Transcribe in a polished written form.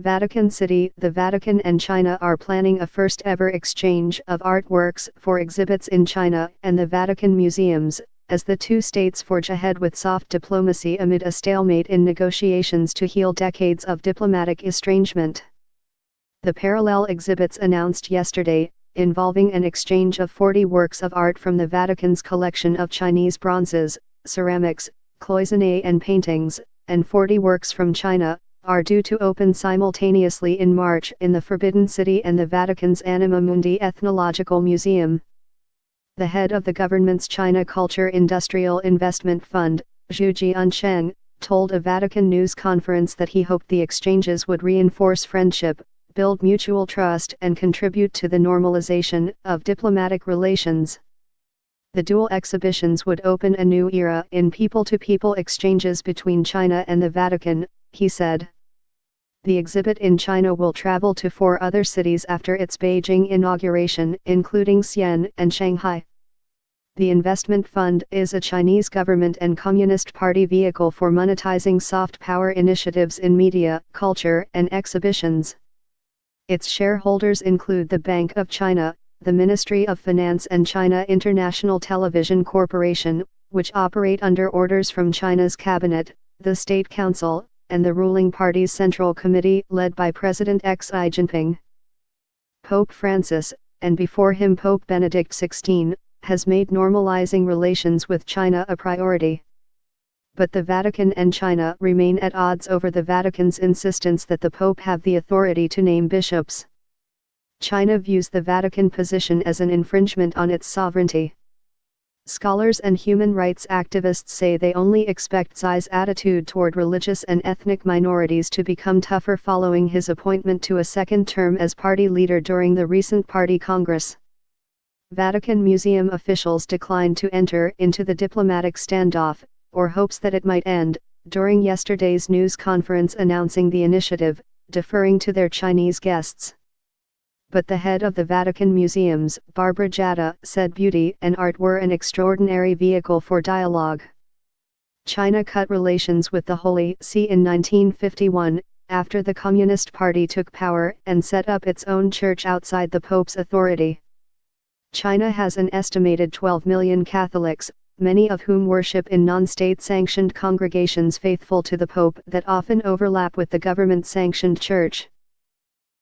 Vatican City. The Vatican and China are planning a first-ever exchange of artworks for exhibits in China and the Vatican museums, as the two states forge ahead with soft diplomacy amid a stalemate in negotiations to heal decades of diplomatic estrangement. The parallel exhibits announced yesterday, involving an exchange of 40 works of art from the Vatican's collection of Chinese bronzes, ceramics, cloisonné and paintings, and 40 works from China, are due to open simultaneously in March in the Forbidden City and the Vatican's Anima Mundi Ethnological Museum. The head of the government's China Culture Industrial Investment Fund, Zhu Jiansheng, told a Vatican news conference that he hoped the exchanges would reinforce friendship, build mutual trust and contribute to the normalization of diplomatic relations. The dual exhibitions would open a new era in people-to-people exchanges between China and the Vatican, he said. The exhibit in China will travel to 4 other cities after its Beijing inauguration, including Xi'an and Shanghai. The investment fund is a Chinese government and Communist Party vehicle for monetizing soft power initiatives in media, culture, and exhibitions. Its shareholders include the Bank of China, the Ministry of Finance and China International Television Corporation, which operate under orders from China's cabinet, the State Council, and the ruling party's Central Committee led by President Xi Jinping. Pope Francis, and before him Pope Benedict XVI, has made normalizing relations with China a priority. But the Vatican and China remain at odds over the Vatican's insistence that the Pope have the authority to name bishops. China views the Vatican position as an infringement on its sovereignty. Scholars and human rights activists say they only expect Xi's attitude toward religious and ethnic minorities to become tougher following his appointment to a second term as party leader during the recent party congress. Vatican Museum officials declined to enter into the diplomatic standoff, or hopes that it might end, during yesterday's news conference announcing the initiative, deferring to their Chinese guests. But the head of the Vatican Museums, Barbara Jatta, said beauty and art were an extraordinary vehicle for dialogue. China cut relations with the Holy See in 1951, after the Communist Party took power and set up its own church outside the Pope's authority. China has an estimated 12 million Catholics, many of whom worship in non-state-sanctioned congregations faithful to the Pope that often overlap with the government-sanctioned church.